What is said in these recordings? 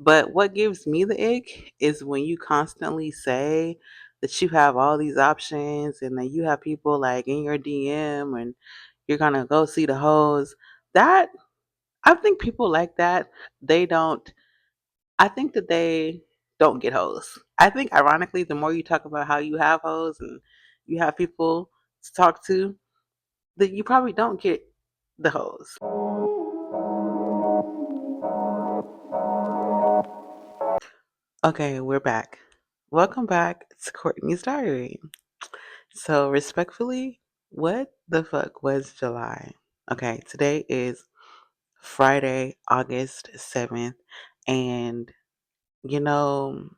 But what gives me the ick is when you constantly say that you have all these options and that you have people like in your DM and you're gonna go see the hoes. That I think people like that, they don't I think that they don't get hoes. I think ironically the more you talk about how you have hoes and you have people to talk to, that you probably don't get the hoes. Okay, we're back. Welcome back to Courtney's Diary. So, respectfully, what the fuck was July? Okay, today is Friday, August 7th. And, you know,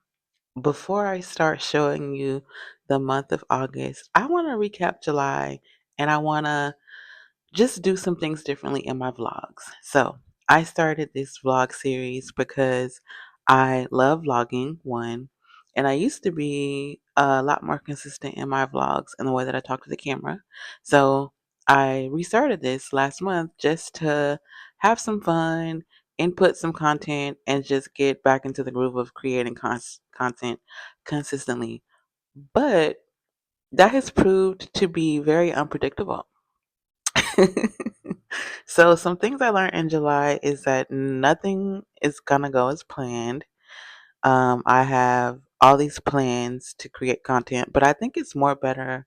before I start showing you the month of August, I want to recap July and I want to just do some things differently in my vlogs. So, I started this vlog series because I love vlogging, one, and I used to be a lot more consistent in my vlogs in the way that I talk to the camera. So, I restarted this last month just to have some fun, input some content, and just get back into the groove of creating content consistently. But that has proved to be very unpredictable. So some things I learned in July is that nothing is gonna go as planned. I have all these plans to create content, but I think it's more better.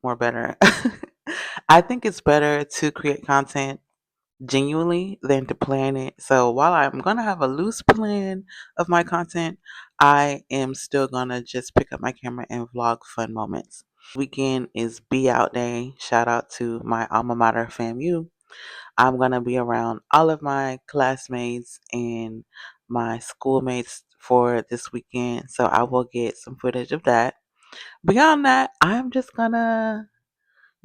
I think it's better to create content genuinely than to plan it. So while I'm gonna have a loose plan of my content, I am still gonna just pick up my camera and vlog fun moments. Weekend is Be Out Day. Shout out to my alma mater, FAMU. I'm going to be around all of my classmates and my schoolmates for this weekend. So I will get some footage of that. Beyond that, I'm just going to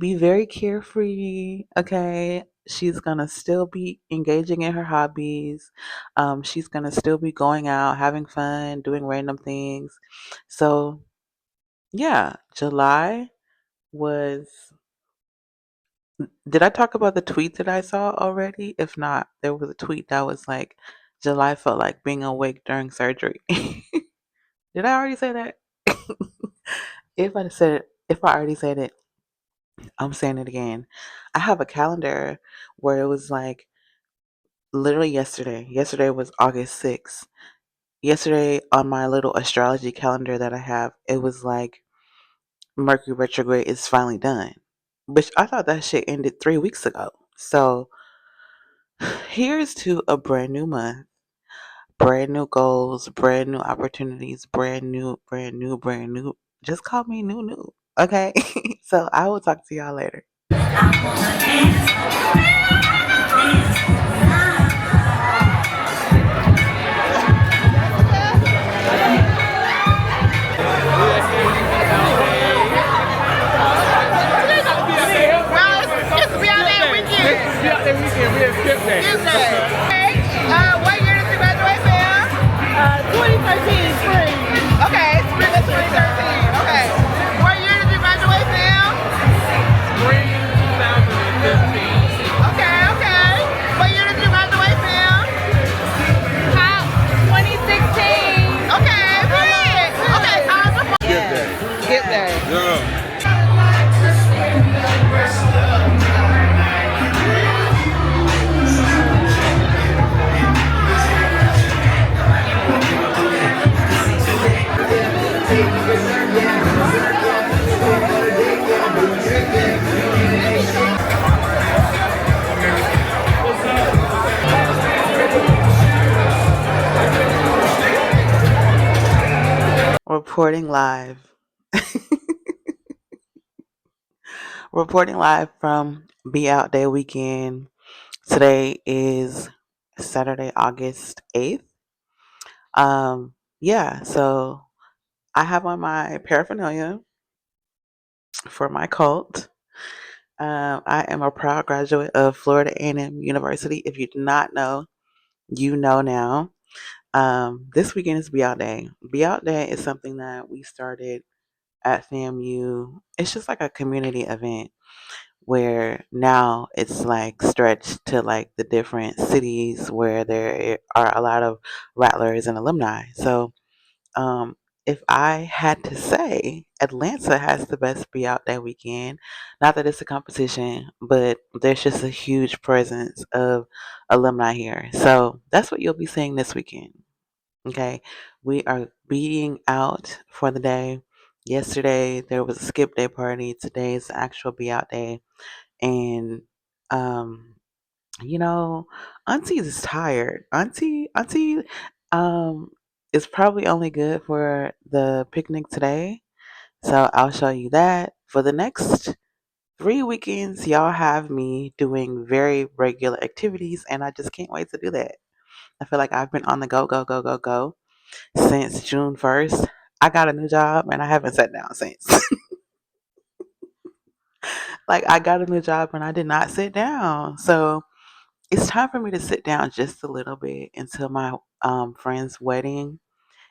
be very carefree. Okay. She's going to still be engaging in her hobbies. She's going to still be going out, having fun, doing random things. So, yeah, July was. Did I talk about the tweet that I saw already? If not, there was a tweet that was like, July felt like being awake during surgery. Did I already say that? If I already said it, I'm saying it again. I have a calendar where it was like literally yesterday. Yesterday was August 6th. Yesterday on my little astrology calendar that I have, it was like Mercury retrograde is finally done. Which I thought that shit ended 3 weeks ago. So here's to a brand new month, brand new goals, brand new opportunities, brand new, brand new, brand new. Just call me new, new. Okay. So I will talk to y'all later. What year did you graduate, Sam? 2013 spring. Okay, spring of 2013. Okay. What year did you graduate, Sam? Spring 2015. Okay, okay. What year did you graduate, Sam? 2016. Okay, period. Okay, time to Skip day. skip day. Yeah. Reporting live. Reporting live from Be Out Day weekend. Today is Saturday, August 8th. Yeah, so I have on my paraphernalia for my cult. I am a proud graduate of Florida A&M University. If you do not know, you know now. This weekend is Be Out Day. Be Out Day is something that we started at FAMU. It's just like a community event where now it's like stretched to like the different cities where there are a lot of rattlers and alumni. So um, if I had to say, Atlanta has the best Be Out Day weekend. Not that it's a competition, but there's just a huge presence of alumni here. So that's what you'll be seeing this weekend. Okay, we are being out for the day. Yesterday there was a skip day party. Today is the actual Be Out Day, and um, you know, Auntie is tired. Auntie, um, is probably only good for the picnic today. So I'll show you that. For the next 3 weekends, y'all have me doing very regular activities, and I just can't wait to do that. I feel like I've been on the go, go, go, go, go since June 1st. I got a new job and I haven't sat down since. Like, I got a new job and I did not sit down. So it's time for me to sit down just a little bit until my friend's wedding.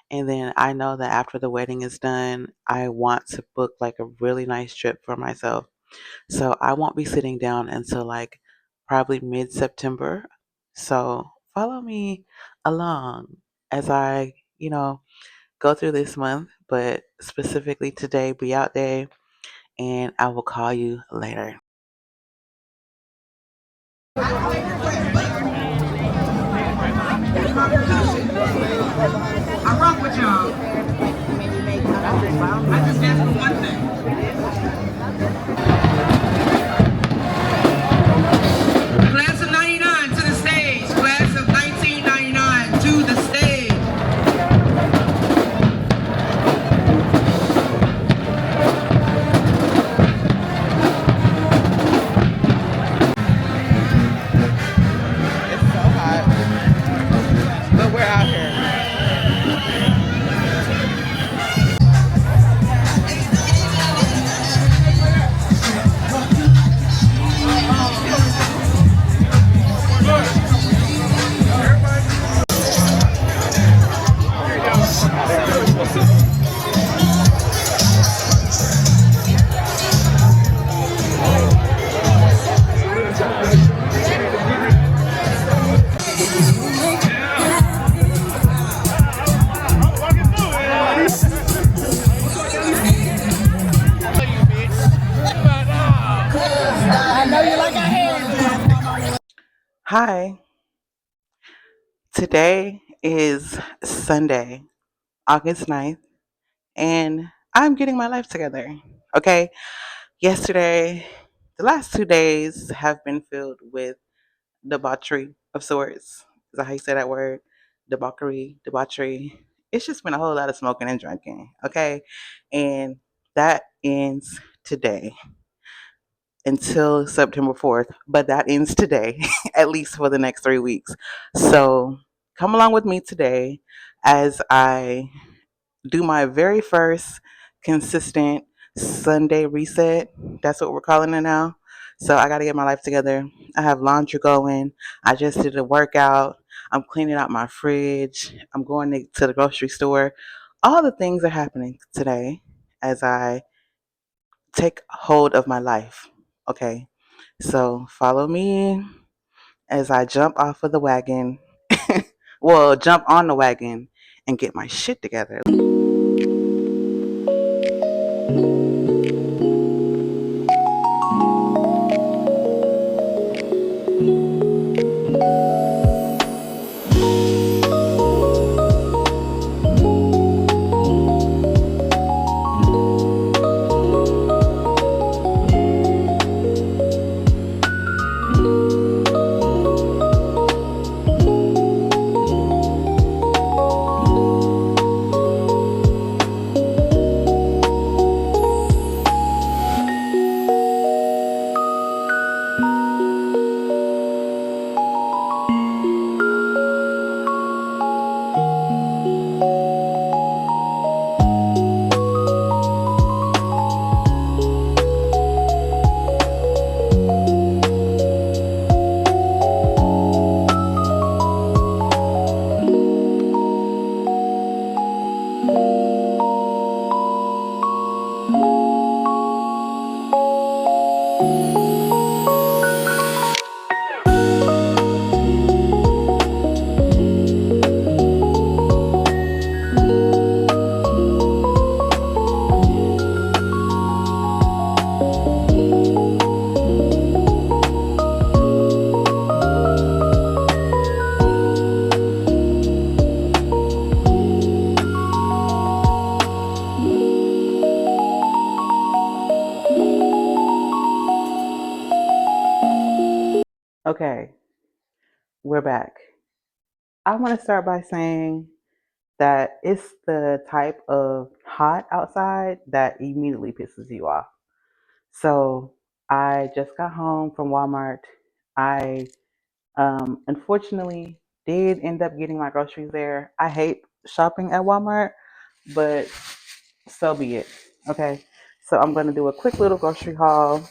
And then I know that after the wedding is done, I want to book like a really nice trip for myself. So I won't be sitting down until like probably mid September. So follow me along as I, go through this month, but specifically today, Be Out Day, and I will call you later. I rock with y'all. I just asked for one thing. Class of 99 to the stage. Class of 1999 to the stage. It's so hot, but we're out here. Hi, today is Sunday, August 9th, and I'm getting my life together. Okay, yesterday, the last 2 days have been filled with debauchery of sorts. Is that how you say that word? Debauchery. It's just been a whole lot of smoking and drinking. Okay, and that ends today until September 4th, but that ends today, at least for the next 3 weeks. So come along with me today as I do my very first consistent Sunday reset. That's what we're calling it now. So I got to get my life together. I have laundry going. I just did a workout. I'm cleaning out my fridge. I'm going to the grocery store. All the things are happening today as I take hold of my life. Okay. So follow me as I jump off of the wagon. Well, jump on the wagon and get my shit together. Okay, we're back. I want to start by saying that it's the type of hot outside that immediately pisses you off. So I just got home from Walmart. I unfortunately did end up getting my groceries there. I hate shopping at Walmart, but so be it. Okay. So I'm going to do a quick little grocery haul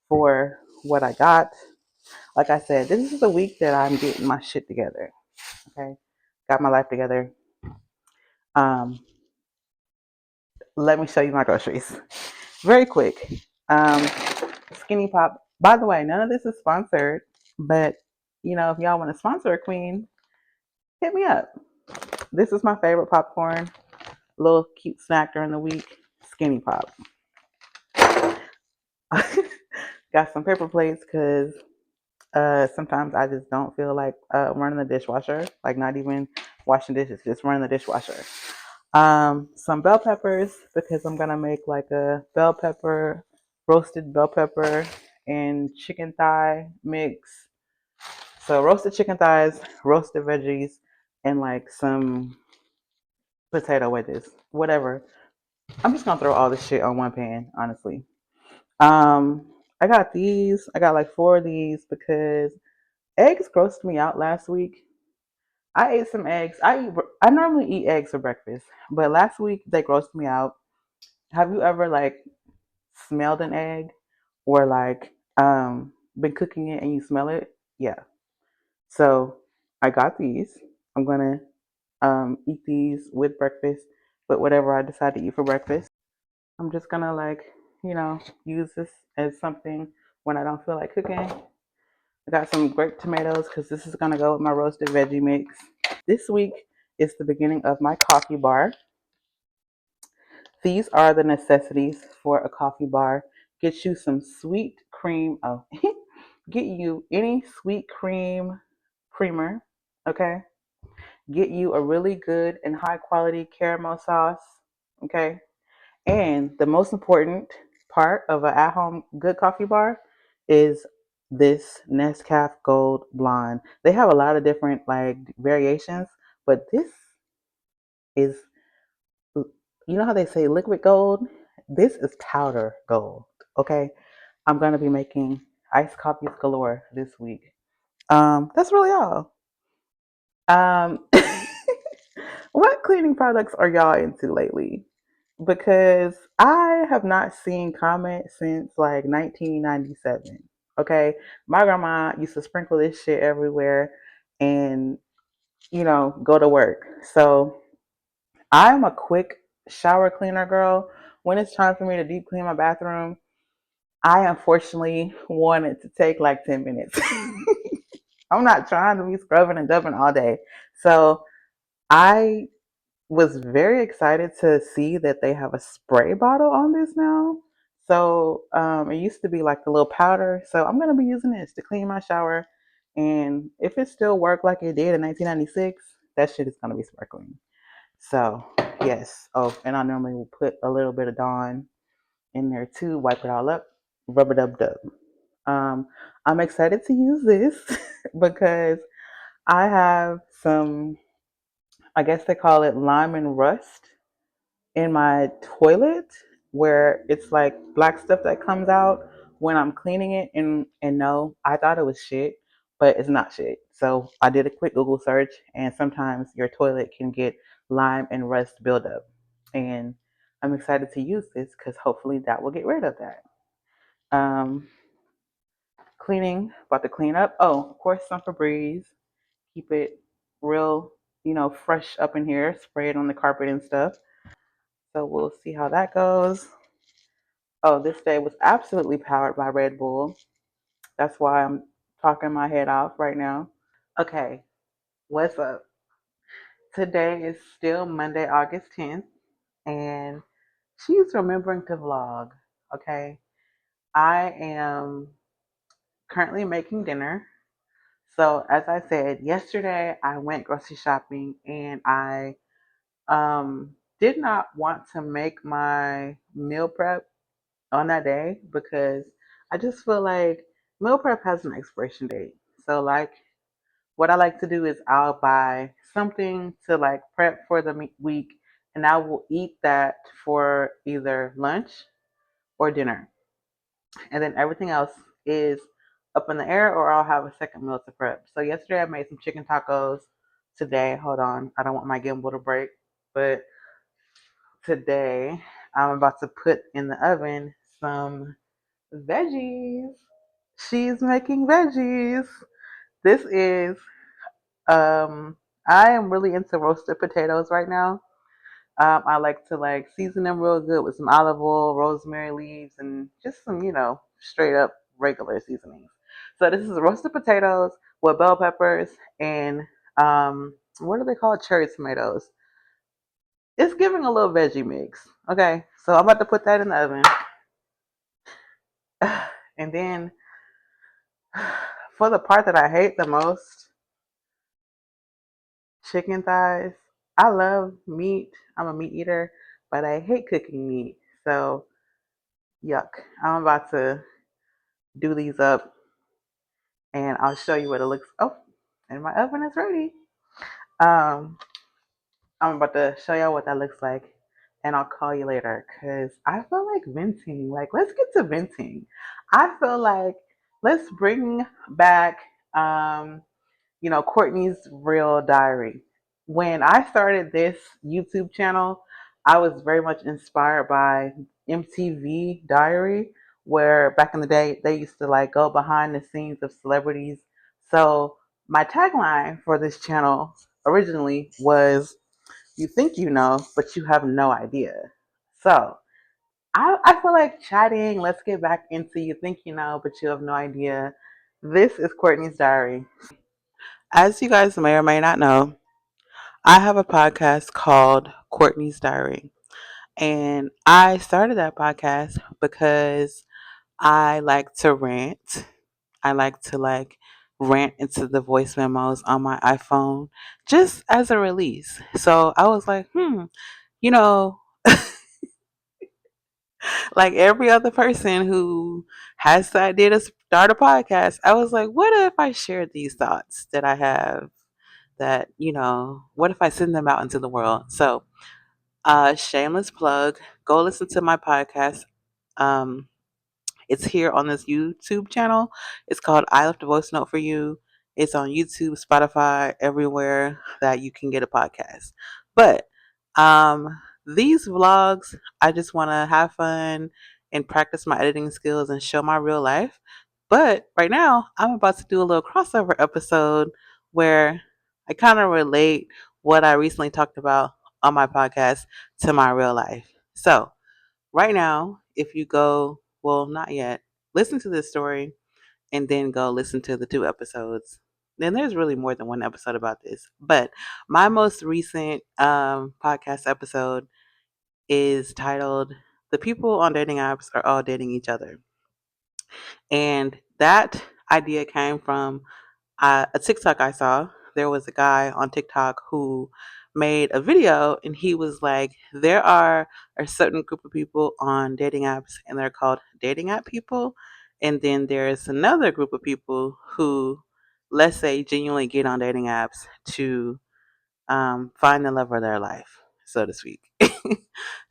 for what I got. Like I said, this is the week that I'm getting my shit together. Okay. Got my life together. Um, Let me show you my groceries. Very quick. Um, Skinny Pop. By the way, none of this is sponsored, but if y'all want to sponsor a queen, hit me up. This is my favorite popcorn. Little cute snack during the week. Skinny Pop. Got some paper plates because sometimes I just don't feel like running the dishwasher. Like not even washing dishes, just running the dishwasher. Some bell peppers because I'm gonna make like a roasted bell pepper and chicken thigh mix. So roasted chicken thighs, roasted veggies, and like some potato wedges, whatever. I'm just gonna throw all this shit on one pan, honestly. Um, I got these. I got like four of these because eggs grossed me out last week. I ate some eggs. I normally eat eggs for breakfast, but last week they grossed me out. Have you ever like smelled an egg or like been cooking it and you smell it? Yeah. So I got these. I'm gonna eat these with breakfast, but whatever I decide to eat for breakfast, I'm just gonna use this as something when I don't feel like cooking. I got some grape tomatoes because this is gonna go with my roasted veggie mix. This week is the beginning of my coffee bar. These are the necessities for a coffee bar. Get you some sweet cream. Oh, get you any sweet creamer. Okay. Get you a really good and high quality caramel sauce. Okay. And the most important part of an at home good coffee bar is this Nescafe Gold Blonde. They have a lot of different like variations, but this is, you know how they say liquid gold? This is powder gold. Okay. I'm going to be making iced coffees galore this week. That's really all. Um, what cleaning products are y'all into lately? Because I have not seen comments since like 1997. Okay, my grandma used to sprinkle this shit everywhere and go to work. So I'm a quick shower cleaner girl. When it's time for me to deep clean my bathroom, I unfortunately want it to take like 10 minutes. I'm not trying to be scrubbing and dubbing all day. So I was very excited to see that they have a spray bottle on this now. So it used to be like the little powder. So I'm gonna be using this to clean my shower. And if it still worked like it did in 1996, that shit is gonna be sparkling. So yes. Oh, and I normally will put a little bit of Dawn in there too, wipe it all up, rub it dub dub. Um, I'm excited to use this because I have some, I guess they call it lime and rust in my toilet where it's like black stuff that comes out when I'm cleaning it. And no, I thought it was shit, but it's not shit. So I did a quick Google search, and sometimes your toilet can get lime and rust buildup. And I'm excited to use this because hopefully that will get rid of that. Um, Cleaning, about to clean up. Oh, of course, some Febreze. Keep it real, fresh up in here. Spray it on the carpet and stuff. So we'll see how that goes. Oh, this day was absolutely powered by Red Bull. That's why I'm talking my head off right now. Okay, what's up? Today is still Monday, August 10th, and she's remembering to vlog. Okay, I am currently making dinner. So, as I said, yesterday I went grocery shopping and I did not want to make my meal prep on that day because I just feel like Meal prep has an expiration date. So like what I like to do is I'll buy something to like prep for the week, and I will eat that for either lunch or dinner. And then everything else is up in the air, or I'll have a second meal to prep. So yesterday I made some chicken tacos. Today, hold on, I don't want my gimbal to break, but today I'm about to put in the oven some veggies. She's making veggies. This is I am really into roasted potatoes right now. I like to like season them real good with some olive oil, rosemary leaves, and just some, straight up regular seasonings. So this is roasted potatoes with bell peppers and what do they call it? Cherry tomatoes. It's giving a little veggie mix. Okay, so I'm about to put that in the oven, and then for the part that I hate the most, chicken thighs. I love meat. I'm a meat eater, but I hate cooking meat. So yuck. I'm about to do these up and I'll show you what it looks. Oh, and my oven is ready. Um, I'm about to show y'all what that looks like, and I'll call you later because I feel like venting. Like, let's get to venting. I feel like let's bring back, Courtney's real diary. When I started this YouTube channel, I was very much inspired by MTV Diary, where back in the day they used to like go behind the scenes of celebrities. So my tagline for this channel originally was "You think you know, but you have no idea." So I feel like chatting. Let's get back into "You think you know, but you have no idea." This is Courtney's diary. As you guys may or may not know, I have a podcast called Courtney's Diary. And I started that podcast because I like to rant. I like to like rant into the voice memos on my iPhone just as a release. So I was like, you know, like every other person who has the idea to start a podcast, I was like, what if I shared these thoughts that I have that, what if I send them out into the world? So, shameless plug, go listen to my podcast. Um, it's here on this YouTube channel. It's called I Left a Voice Note for You. It's on YouTube, Spotify, everywhere that you can get a podcast. But these vlogs, I just want to have fun and practice my editing skills and show my real life. But right now, I'm about to do a little crossover episode where I kind of relate what I recently talked about on my podcast to my real life. So, right now, if you go, well, not yet, listen to this story and then go listen to the two episodes. Then there's really more than one episode about this. But my most recent podcast episode is titled "The People on Dating Apps Are All Dating Each Other." And that idea came from a TikTok I saw. There was a guy on TikTok who made a video and he was like, there are a certain group of people on dating apps and they're called dating app people. And then there's another group of people who, let's say, genuinely get on dating apps to find the love of their life, so to speak.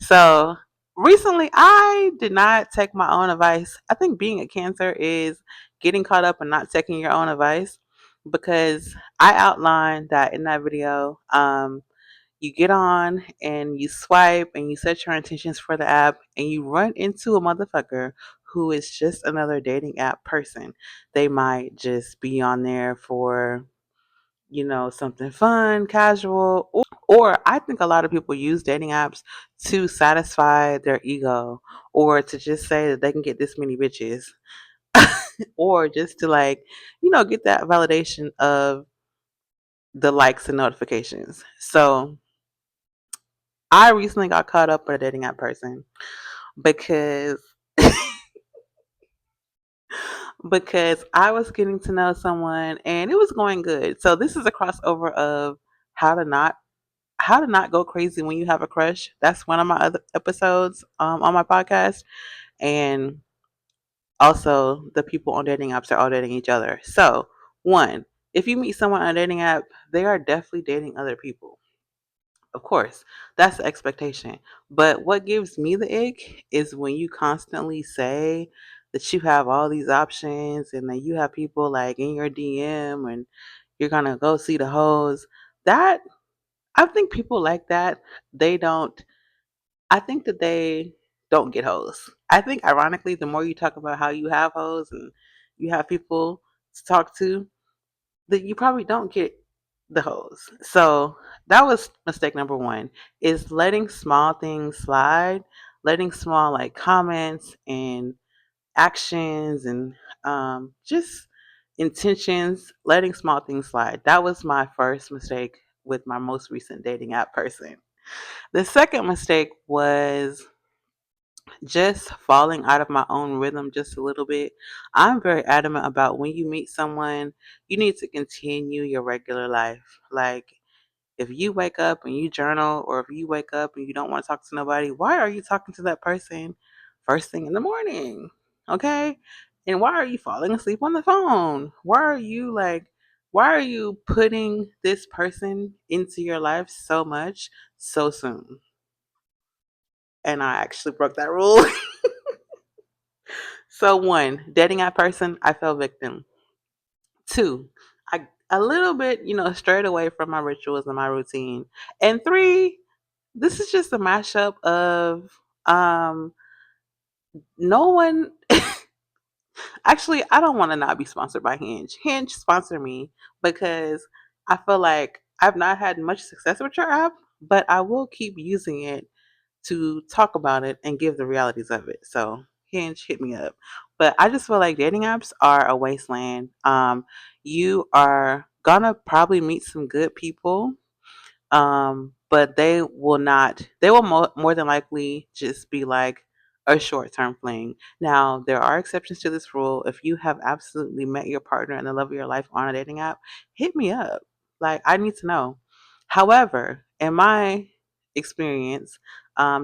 So recently, I did not take my own advice. I think being a Cancer is getting caught up and not taking your own advice because I outlined that in that video. You get on and you swipe and you set your intentions for the app and you run into a motherfucker who is just another dating app person. They might just be on there for something fun, casual, or I think a lot of people use dating apps to satisfy their ego or to just say that they can get this many bitches or just to like, get that validation of the likes and notifications. So I recently got caught up with a dating app person because because I was getting to know someone and it was going good. So this is a crossover of how to not how to not go crazy when you have a crush. That's one of my other episodes on my podcast. And Also, the people on dating apps are all dating each other. So, one, if you meet someone on a dating app, they are definitely dating other people. Of course, that's the expectation. But what gives me the ick is when you constantly say that you have all these options and that you have people like in your DM and you're gonna go see the hoes. That I think people like that, they don't I think that they don't get hoes. I think ironically the more you talk about how you have hoes and you have people to talk to, that you probably don't get the hoes. So that was mistake number one, is letting small things slide, letting small like comments and actions and just intentions, letting small things slide. That was my first mistake with my most recent dating app person. The second mistake was just falling out of my own rhythm just a little bit. I'm very adamant about when you meet someone, you need to continue your regular life. Like, if you wake up and you journal, or if you wake up and you don't want to talk to nobody, why are you talking to that person first thing in the morning? Okay? And why are you falling asleep on the phone? Why are you putting this person into your life so much so soon? And I actually broke that rule. So one, dating that person, I fell victim. Two, I a little bit, strayed away from my rituals and my routine. And three, this is just a mashup of um no one actually I don't want to not be sponsored by Hinge. Hinge sponsor me because I feel like I've not had much success with your app, but I will keep using it to talk about it and give the realities of it. So Hinge, hit me up. But I just feel like dating apps are a wasteland. You are gonna probably meet some good people, but they will more than likely just be like a short term fling. Now, there are exceptions to this rule. If you have absolutely met your partner and the love of your life on a dating app, hit me up. Like, I need to know. However, in my experience,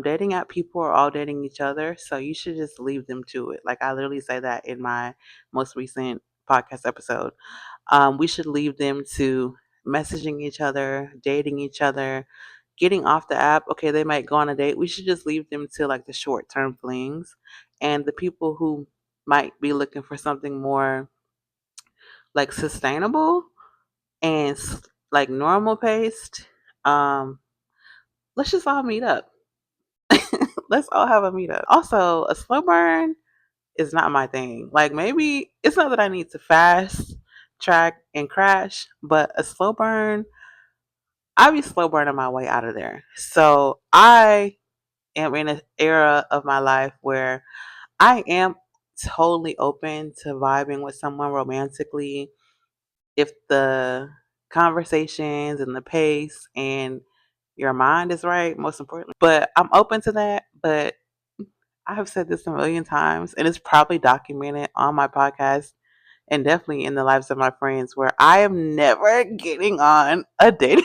dating app people are all dating each other, so you should just leave them to it. Like, I literally say that in my most recent podcast episode. We should leave them to messaging each other, dating each other, getting off the app. Okay, they might go on a date. We should just leave them to like the short term flings. And the people who might be looking for something more like sustainable and like normal paced, um, let's just all meet up. Let's all have a meetup. Also, a slow burn is not my thing. Like, maybe it's not that I need to fast track and crash, but a slow burn, I be slow burning my way out of there. So I am in an era of my life where I am totally open to vibing with someone romantically if the conversations and the pace and your mind is right, most importantly. But I'm open to that. But I have said this a million times, and it's probably documented on my podcast and definitely in the lives of my friends, where I am never getting on a dating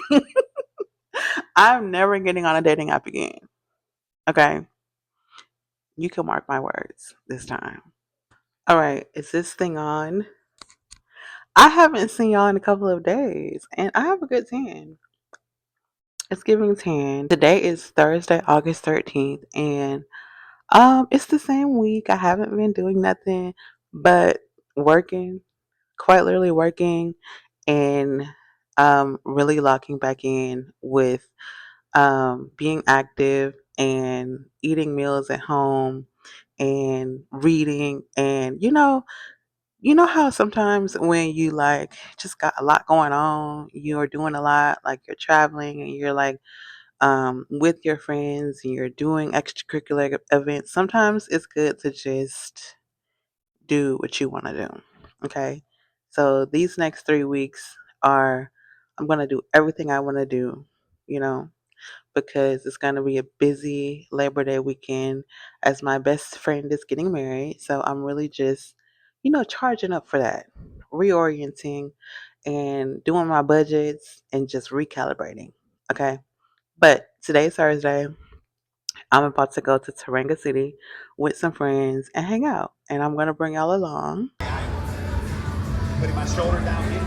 I'm never getting on a dating app again. Okay? You can mark my words this time. All right, is this thing on? I haven't seen y'all in a couple of days, and I have a good tan. It's giving tan. Today is Thursday, August 13th, and it's the same week. I haven't been doing nothing but working, quite literally working, and really locking back in with being active and eating meals at home and reading. And you know how sometimes when you like just got a lot going on, you're doing a lot, like you're traveling and you're like with your friends and you're doing extracurricular events, sometimes it's good to just do what you want to do. Okay. So these next 3 weeks are, I'm going to do everything I want to do, you know, because it's going to be a busy Labor Day weekend as my best friend is getting married. So I'm really just, charging up for that, reorienting and doing my budgets and just recalibrating. Okay. But today's Thursday. I'm about to go to Teranga City with some friends and hang out. And I'm going to bring y'all along. Putting my shoulder down in